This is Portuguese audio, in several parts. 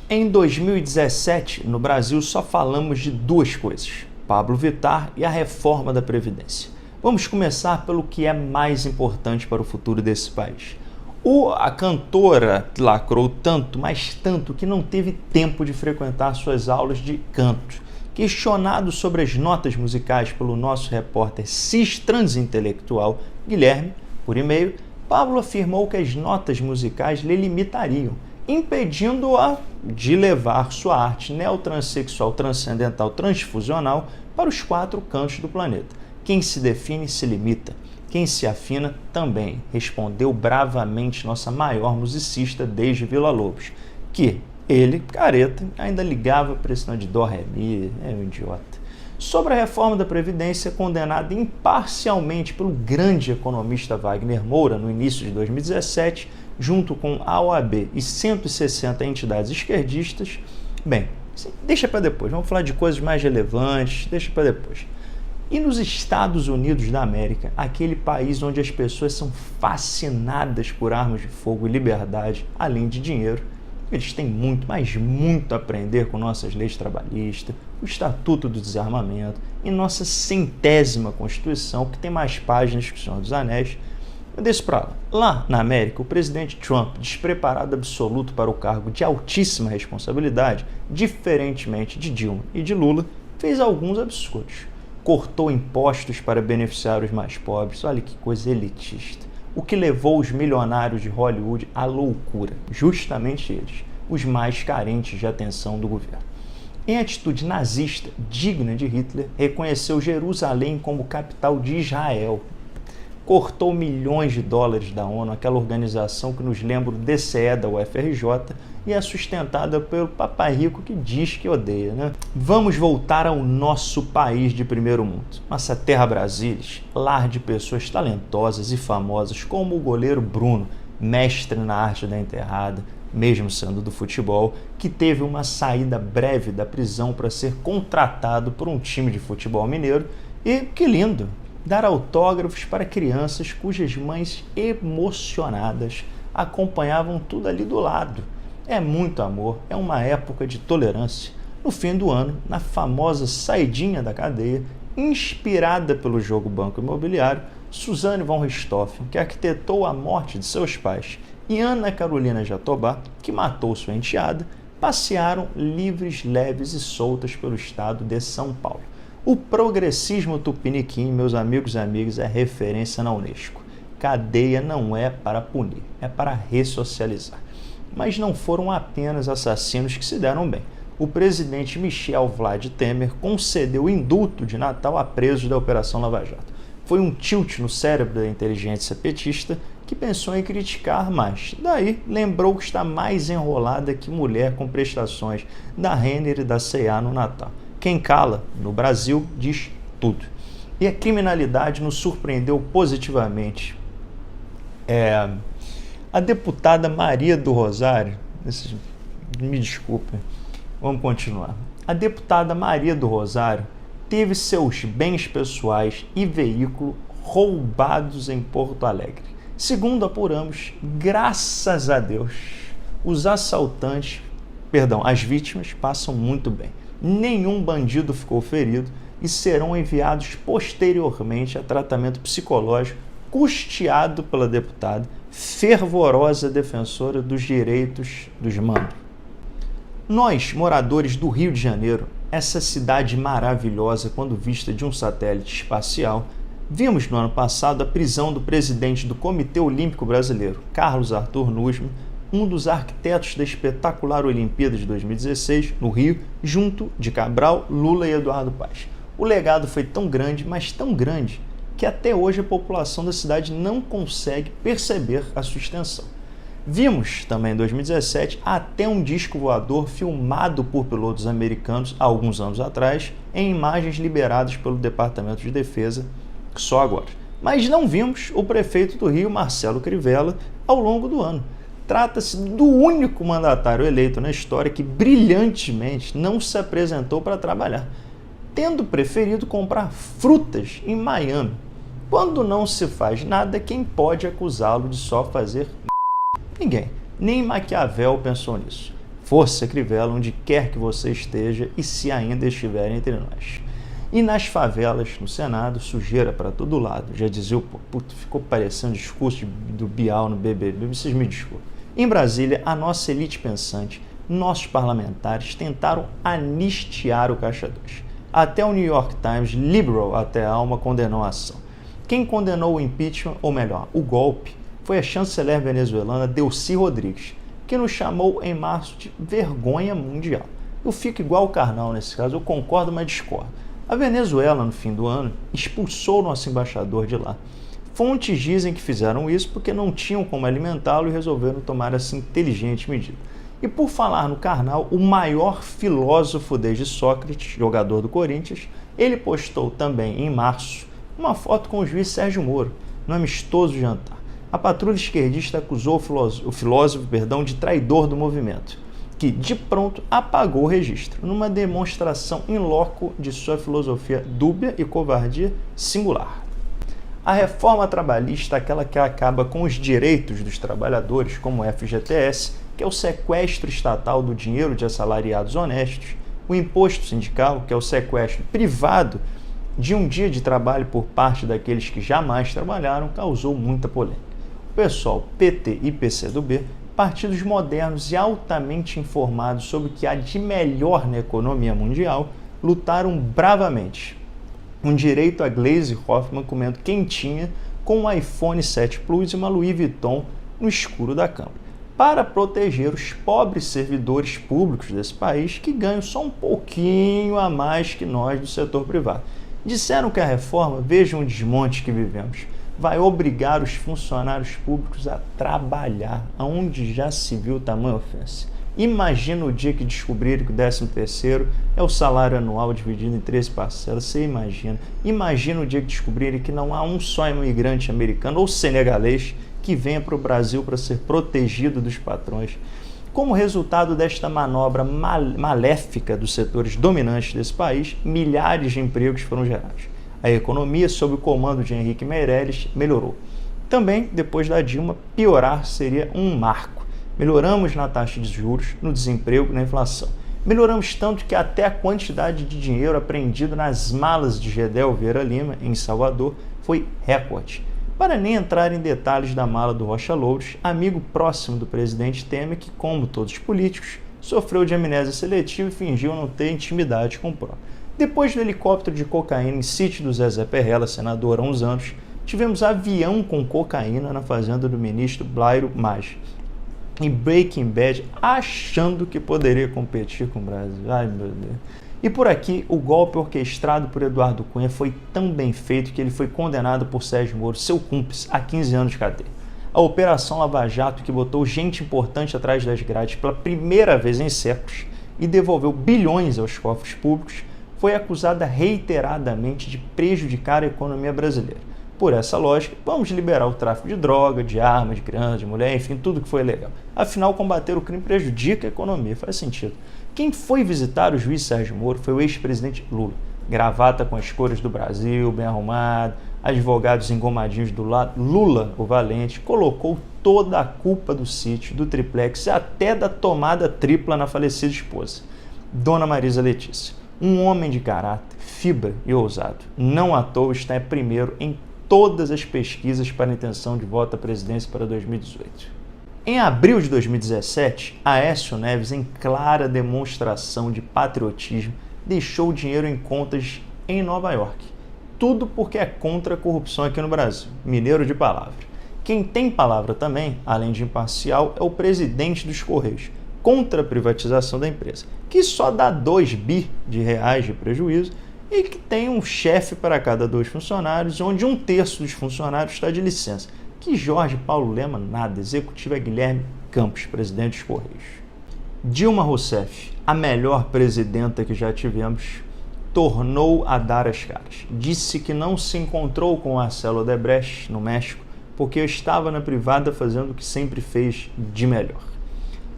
Em 2017, no Brasil, só falamos de duas coisas: Pablo Vittar e a reforma da Previdência. Vamos começar pelo que é mais importante para o futuro desse país. A cantora lacrou tanto, mas tanto, que não teve tempo de frequentar suas aulas de canto. Questionado sobre as notas musicais pelo nosso repórter cis-transintelectual Guilherme, por e-mail, Pablo afirmou que as notas musicais lhe limitariam, impedindo-a de levar sua arte neotransexual, transcendental, transfusional para os quatro cantos do planeta. Quem se define se limita, quem se afina também, respondeu bravamente nossa maior musicista desde Villa-Lobos, que ele, careta, ainda ligava para esse nome de dó, ré, mi, é um idiota. Sobre a reforma da Previdência, condenada imparcialmente pelo grande economista Wagner Moura no início de 2017, junto com a OAB e 160 entidades esquerdistas, bem, deixa para depois, vamos falar de coisas mais relevantes, deixa para depois. E nos Estados Unidos da América, aquele país onde as pessoas são fascinadas por armas de fogo e liberdade, além de dinheiro, eles têm muito, mas muito a aprender com nossas leis trabalhistas, o Estatuto do Desarmamento e nossa 100ª Constituição, que tem mais páginas que o Senhor dos Anéis. Eu desço para lá. Lá na América, o presidente Trump, despreparado absoluto para o cargo de altíssima responsabilidade, diferentemente de Dilma e de Lula, fez alguns absurdos. Cortou impostos para beneficiar os mais pobres, olha que coisa elitista. O que levou os milionários de Hollywood à loucura, justamente eles, os mais carentes de atenção do governo. Em atitude nazista, digna de Hitler, reconheceu Jerusalém como capital de Israel. Cortou milhões de dólares da ONU, aquela organização que nos lembra o DCE da UFRJ e é sustentada pelo papai rico que diz que odeia, né? Vamos voltar ao nosso país de primeiro mundo, nossa terra Brasília, lar de pessoas talentosas e famosas como o goleiro Bruno, mestre na arte da enterrada, mesmo sendo do futebol, que teve uma saída breve da prisão para ser contratado por um time de futebol mineiro e, que lindo, dar autógrafos para crianças cujas mães emocionadas acompanhavam tudo ali do lado. É muito amor, é uma época de tolerância. No fim do ano, na famosa saidinha da cadeia, inspirada pelo jogo Banco Imobiliário, Suzane von Richthofen, que arquitetou a morte de seus pais, e Ana Carolina Jatobá, que matou sua enteada, passearam livres, leves e soltas pelo estado de São Paulo. O progressismo tupiniquim, meus amigos e amigas, é referência na Unesco. Cadeia não é para punir, é para ressocializar. Mas não foram apenas assassinos que se deram bem. O presidente Michel Vlad Temer concedeu indulto de Natal a presos da Operação Lava Jato. Foi um tilt no cérebro da inteligência petista que pensou em criticar, mas daí lembrou que está mais enrolada que mulher com prestações da Renner e da C&A no Natal. Quem cala, no Brasil, diz tudo. E a criminalidade nos surpreendeu positivamente. A deputada Maria do Rosário, me desculpem, vamos continuar. A deputada Maria do Rosário teve seus bens pessoais e veículo roubados em Porto Alegre. Segundo apuramos, graças a Deus, as vítimas passam muito bem. Nenhum bandido ficou ferido e serão enviados posteriormente a tratamento psicológico custeado pela deputada, fervorosa defensora dos direitos dos manos. Nós, moradores do Rio de Janeiro, essa cidade maravilhosa quando vista de um satélite espacial, vimos no ano passado a prisão do presidente do Comitê Olímpico Brasileiro, Carlos Arthur Nussmann, um dos arquitetos da espetacular Olimpíada de 2016, no Rio, junto de Cabral, Lula e Eduardo Paes. O legado foi tão grande, mas tão grande, que até hoje a população da cidade não consegue perceber a sua extensão. Vimos também em 2017 até um disco voador filmado por pilotos americanos há alguns anos atrás, em imagens liberadas pelo Departamento de Defesa, só agora. Mas não vimos o prefeito do Rio, Marcelo Crivella, ao longo do ano. Trata-se do único mandatário eleito na história que brilhantemente não se apresentou para trabalhar, tendo preferido comprar frutas em Miami. Quando não se faz nada, quem pode acusá-lo de só fazer? Ninguém. Nem Maquiavel pensou nisso. Força Crivella, onde quer que você esteja e se ainda estiver entre nós. E nas favelas, no Senado, sujeira para todo lado. Já dizia o puto, ficou parecendo discurso do Bial no BBB, vocês me desculpem. Em Brasília, a nossa elite pensante, nossos parlamentares tentaram anistiar o Caixa 2. Até o New York Times, liberal até a alma, condenou a ação. Quem condenou o impeachment, ou melhor, o golpe, foi a chanceler venezuelana Delcy Rodrigues, que nos chamou em março de vergonha mundial. Eu fico igual o Karnal nesse caso, eu concordo, mas discordo. A Venezuela, no fim do ano, expulsou nosso embaixador de lá. Fontes dizem que fizeram isso porque não tinham como alimentá-lo e resolveram tomar essa inteligente medida. E por falar no Karnal, o maior filósofo desde Sócrates, jogador do Corinthians, ele postou também em março uma foto com o juiz Sérgio Moro, no amistoso jantar. A patrulha esquerdista acusou o filósofo de traidor do movimento, que de pronto apagou o registro, numa demonstração in loco de sua filosofia dúbia e covardia singular. A reforma trabalhista, aquela que acaba com os direitos dos trabalhadores, como o FGTS, que é o sequestro estatal do dinheiro de assalariados honestos, o imposto sindical, que é o sequestro privado de um dia de trabalho por parte daqueles que jamais trabalharam, causou muita polêmica. O pessoal PT e PCdoB, partidos modernos e altamente informados sobre o que há de melhor na economia mundial, lutaram bravamente. Um direito a Gleisi Hoffmann comendo quentinha com um iPhone 7 Plus e uma Louis Vuitton no escuro da Câmara, para proteger os pobres servidores públicos desse país que ganham só um pouquinho a mais que nós do setor privado. Disseram que a reforma, vejam o desmonte que vivemos, vai obrigar os funcionários públicos a trabalhar, aonde já se viu tamanha ofensa. Imagina o dia que descobrirem que o 13º é o salário anual dividido em 13 parcelas, você imagina. Imagina o dia que descobrirem que não há um só imigrante americano ou senegalês que venha para o Brasil para ser protegido dos patrões. Como resultado desta manobra maléfica dos setores dominantes desse país, milhares de empregos foram gerados. A economia, sob o comando de Henrique Meirelles, melhorou. Também, depois da Dilma, piorar seria um marco. Melhoramos na taxa de juros, no desemprego e na inflação. Melhoramos tanto que até a quantidade de dinheiro apreendido nas malas de Gedel Vieira Lima, em Salvador, foi recorde. Para nem entrar em detalhes da mala do Rocha Louros, amigo próximo do presidente Temer, que, como todos os políticos, sofreu de amnésia seletiva e fingiu não ter intimidade com o próprio. Depois do helicóptero de cocaína em sítio do Zezé Perrella, senador há uns anos, tivemos avião com cocaína na fazenda do ministro Blairo Maggi. E Breaking Bad achando que poderia competir com o Brasil. Ai, meu Deus. E por aqui, o golpe orquestrado por Eduardo Cunha foi tão bem feito que ele foi condenado por Sérgio Moro, seu cúmplice, a 15 anos de cadeia. A Operação Lava Jato, que botou gente importante atrás das grades pela primeira vez em séculos e devolveu bilhões aos cofres públicos, foi acusada reiteradamente de prejudicar a economia brasileira. Por essa lógica, vamos liberar o tráfico de droga, de armas, de crianças, de mulher, enfim, tudo que foi ilegal. Afinal, combater o crime prejudica a economia, faz sentido. Quem foi visitar o juiz Sérgio Moro foi o ex-presidente Lula. Gravata com as cores do Brasil, bem arrumado, advogados engomadinhos do lado. Lula, o valente, colocou toda a culpa do sítio, do triplex e até da tomada tripla na falecida esposa, Dona Marisa Letícia. Um homem de caráter, fibra e ousado. Não à toa está primeiro em todas as pesquisas para intenção de voto à presidência para 2018. Em abril de 2017, Aécio Neves, em clara demonstração de patriotismo, deixou o dinheiro em contas em Nova York. Tudo porque é contra a corrupção aqui no Brasil. Mineiro de palavra. Quem tem palavra também, além de imparcial, é o presidente dos Correios, contra a privatização da empresa, que só dá 2 bi de reais de prejuízo e que tem um chefe para cada 2 funcionários, onde 1/3 dos funcionários está de licença. Que Jorge Paulo Lema nada, executivo é Guilherme Campos, presidente dos Correios. Dilma Rousseff, a melhor presidenta que já tivemos, tornou a dar as caras. Disse que não se encontrou com Marcelo Odebrecht no México porque estava na privada fazendo o que sempre fez de melhor.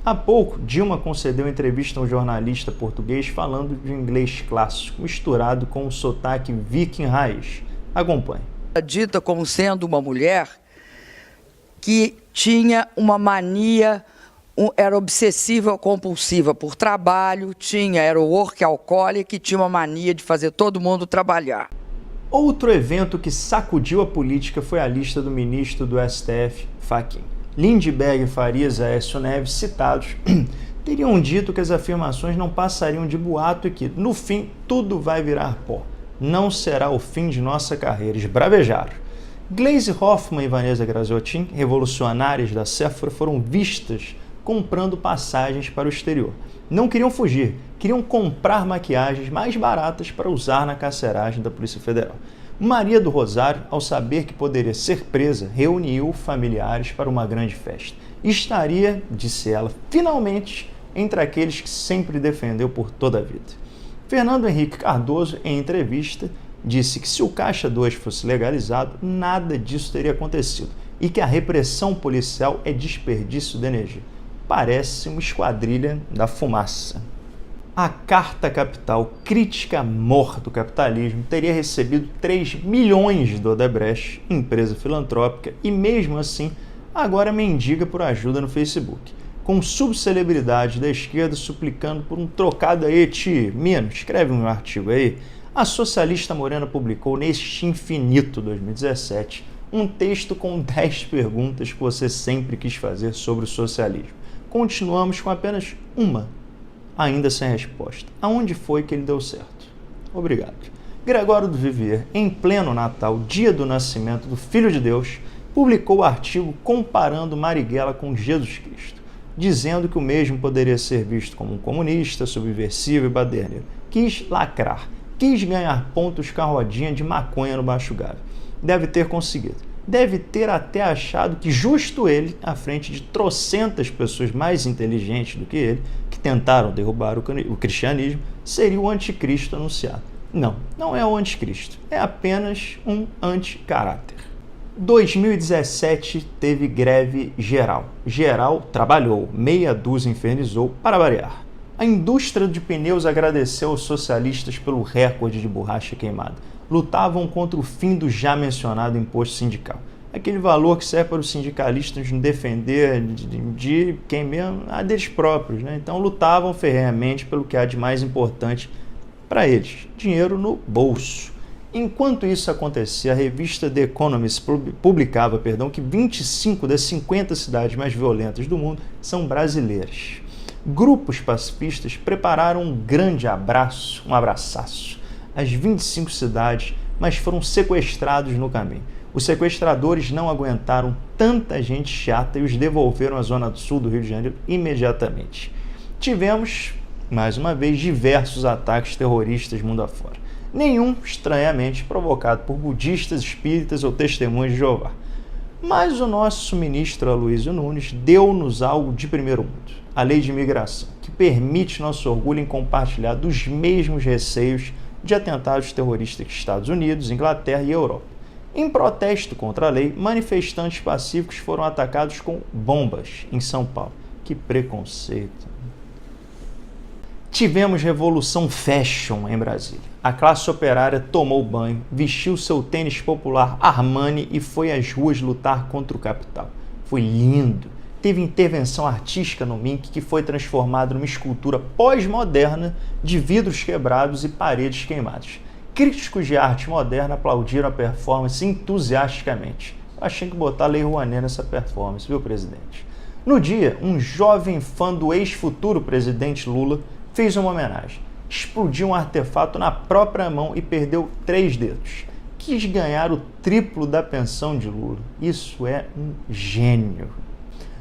Há pouco, Dilma concedeu entrevista a um jornalista português falando de inglês clássico, misturado com um sotaque viking raiz. Acompanhe. Dita como sendo uma mulher que tinha uma mania era obsessiva compulsiva por trabalho, era o workaholic que tinha uma mania de fazer todo mundo trabalhar. Outro evento que sacudiu a política foi a lista do ministro do STF, Fachin. Lindbergh, Farias e Aécio Neves, citados, teriam dito que as afirmações não passariam de boato e que, no fim, tudo vai virar pó. Não será o fim de nossa carreira. Esbravejaram. Gleisi Hoffmann e Vanessa Graziotin, revolucionárias da Sephora, foram vistas comprando passagens para o exterior. Não queriam fugir, queriam comprar maquiagens mais baratas para usar na carceragem da Polícia Federal. Maria do Rosário, ao saber que poderia ser presa, reuniu familiares para uma grande festa. Estaria, disse ela, finalmente entre aqueles que sempre defendeu por toda a vida. Fernando Henrique Cardoso, em entrevista, disse que se o Caixa 2 fosse legalizado, nada disso teria acontecido e que a repressão policial é desperdício de energia. Parece uma esquadrilha da fumaça. A Carta Capital, crítica à morte do capitalismo, teria recebido 3 milhões do Odebrecht, empresa filantrópica, e mesmo assim, agora mendiga por ajuda no Facebook. Com subcelebridade da esquerda suplicando por um trocado aí, tio. Mino, escreve um artigo aí. A socialista Morena publicou neste infinito 2017 um texto com 10 perguntas que você sempre quis fazer sobre o socialismo. Continuamos com apenas uma, ainda sem resposta. Aonde foi que ele deu certo? Obrigado. Gregório do Vivier, em pleno Natal, dia do nascimento do Filho de Deus, publicou o artigo comparando Marighella com Jesus Cristo, dizendo que o mesmo poderia ser visto como um comunista, subversivo e baderneiro. Quis lacrar, quis ganhar pontos com a rodinha de maconha no Baixo Gávea. Deve ter conseguido. Deve ter até achado que justo ele, à frente de trocentas pessoas mais inteligentes do que ele, que tentaram derrubar o cristianismo, seria o anticristo anunciado. Não, não é o anticristo, é apenas um anticaráter. 2017 teve greve geral. Geral trabalhou, meia dúzia infernizou, para variar. A indústria de pneus agradeceu aos socialistas pelo recorde de borracha queimada. Lutavam contra o fim do já mencionado imposto sindical. Aquele valor que serve para os sindicalistas defender de quem mesmo? Deles próprios, né? Então lutavam ferrenhamente pelo que há de mais importante para eles, dinheiro no bolso. Enquanto isso acontecia, a revista The Economist publicava que 25 das 50 cidades mais violentas do mundo são brasileiras. Grupos pacifistas prepararam um grande abraço, um abraçaço, às 25 cidades, mas foram sequestrados no caminho. Os sequestradores não aguentaram tanta gente chata e os devolveram à zona sul do Rio de Janeiro imediatamente. Tivemos, mais uma vez, diversos ataques terroristas mundo afora. Nenhum, estranhamente, provocado por budistas, espíritas ou testemunhas de Jeová. Mas o nosso ministro Aloysio Nunes deu-nos algo de primeiro mundo, a lei de imigração, que permite nosso orgulho em compartilhar dos mesmos receios de atentados terroristas dos Estados Unidos, Inglaterra e Europa. Em protesto contra a lei, manifestantes pacíficos foram atacados com bombas em São Paulo. Que preconceito! Tivemos revolução fashion em Brasília. A classe operária tomou banho, vestiu seu tênis popular Armani e foi às ruas lutar contra o capital. Foi lindo. Teve intervenção artística no MINC, que foi transformado numa escultura pós-moderna de vidros quebrados e paredes queimadas. Críticos de arte moderna aplaudiram a performance entusiasticamente. Eu achei que botar Lei Rouanet nessa performance, viu, presidente? No dia, um jovem fã do ex-futuro presidente Lula fez uma homenagem. Explodiu um artefato na própria mão e perdeu 3 dedos. Quis ganhar o triplo da pensão de Lula. Isso é um gênio.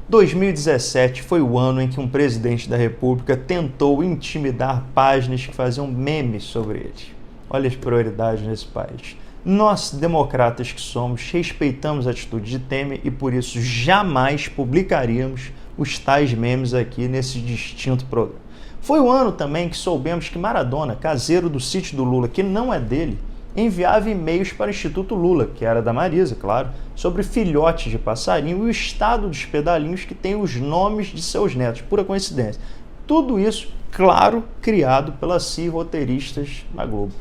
2017 foi o ano em que um presidente da República tentou intimidar páginas que faziam memes sobre ele. Olha as prioridades nesse país. Nós, democratas que somos, respeitamos a atitude de Temer e por isso jamais publicaríamos os tais memes aqui nesse distinto programa. Foi o ano também que soubemos que Maradona, caseiro do sítio do Lula, que não é dele, enviava e-mails para o Instituto Lula, que era da Marisa, claro, sobre filhotes de passarinho e o estado dos pedalinhos que tem os nomes de seus netos, pura coincidência. Tudo isso, claro, criado pelas roteiristas na Globo.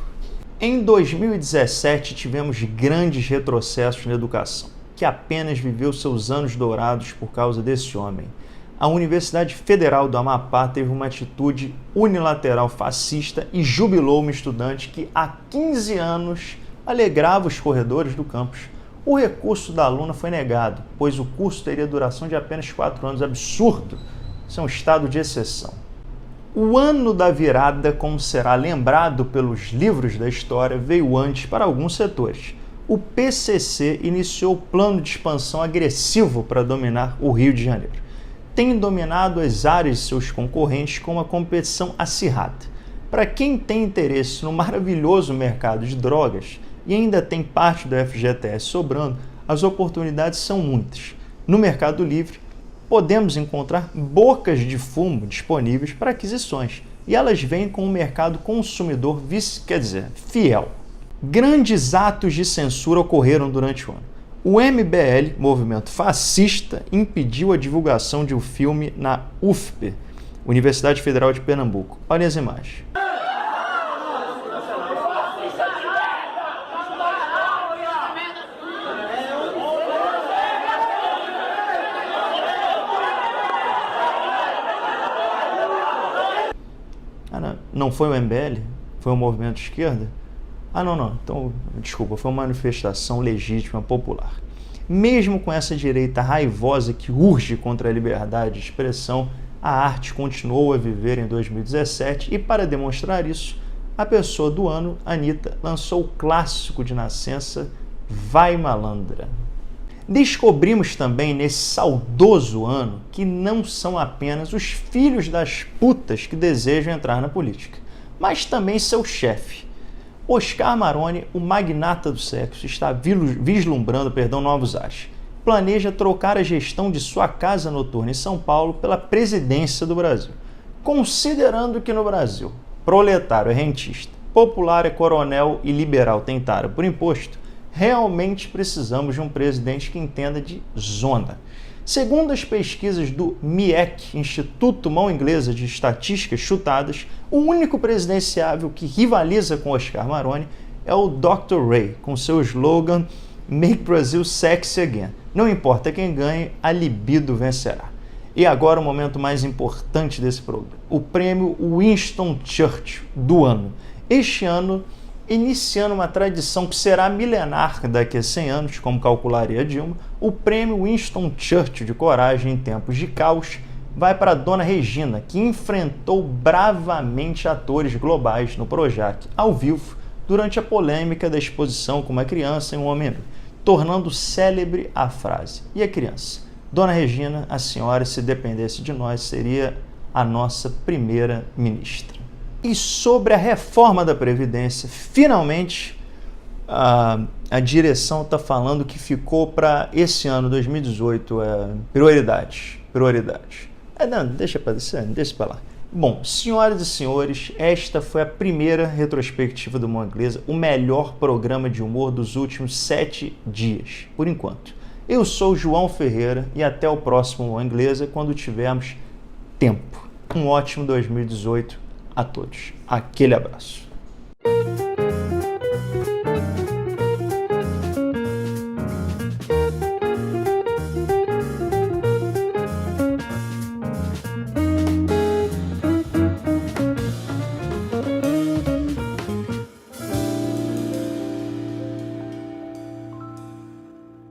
Em 2017 tivemos grandes retrocessos na educação, que apenas viveu seus anos dourados por causa desse homem. a Universidade Federal do Amapá teve uma atitude unilateral fascista e jubilou uma estudante que há 15 anos alegrava os corredores do campus. O recurso da aluna foi negado, pois o curso teria duração de apenas 4 anos. Absurdo! Isso é um estado de exceção. O ano da virada, como será lembrado pelos livros da história, veio antes para alguns setores. O PCC iniciou o plano de expansão agressivo para dominar o Rio de Janeiro. Tem dominado as áreas de seus concorrentes com uma competição acirrada. Para quem tem interesse no maravilhoso mercado de drogas e ainda tem parte do FGTS sobrando, as oportunidades são muitas. No Mercado Livre, podemos encontrar bocas de fumo disponíveis para aquisições, e elas vêm com um mercado consumidor fiel. Grandes atos de censura ocorreram durante o ano. O MBL, movimento fascista, impediu a divulgação de um filme na UFPE, Universidade Federal de Pernambuco. Olhem as imagens. Não foi o MBL? Foi o movimento de esquerda? Não. Então, desculpa, foi uma manifestação legítima, popular. Mesmo com essa direita raivosa que urge contra a liberdade de expressão, a arte continuou a viver em 2017 e, para demonstrar isso, a pessoa do ano, Anitta, lançou o clássico de nascença Vai Malandra. Descobrimos também nesse saudoso ano que não são apenas os filhos das putas que desejam entrar na política, mas também seu chefe. Oscar Maroni, o magnata do sexo, está vislumbrando novos ares. Planeja trocar a gestão de sua casa noturna em São Paulo pela presidência do Brasil. Considerando que no Brasil, proletário é rentista, popular é coronel e liberal tem tara por imposto, realmente precisamos de um presidente que entenda de zona. Segundo as pesquisas do MIEC, Instituto Mão Inglesa de Estatísticas Chutadas, o único presidenciável que rivaliza com Oscar Maroni é o Dr. Ray, com seu slogan Make Brazil Sexy Again. Não importa quem ganhe, a libido vencerá. E agora o momento mais importante desse programa, o prêmio Winston Churchill do ano. Este ano, iniciando uma tradição que será milenar daqui a 100 anos, como calcularia Dilma, o prêmio Winston Churchill de coragem em tempos de caos vai para a Dona Regina, que enfrentou bravamente atores globais no Projac, ao vivo, durante a polêmica da exposição com uma criança e um homem nu, tornando célebre a frase. E a criança? Dona Regina, a senhora, se dependesse de nós, seria a nossa primeira ministra. E sobre a reforma da Previdência, finalmente a direção está falando que ficou para esse ano, 2018, prioridades. Deixa para lá. Bom, senhoras e senhores, esta foi a primeira retrospectiva do Mão Inglesa, o melhor programa de humor dos últimos 7 dias, por enquanto. Eu sou João Ferreira e até o próximo Mão Inglesa, quando tivermos tempo. Um ótimo 2018 a todos. Aquele abraço.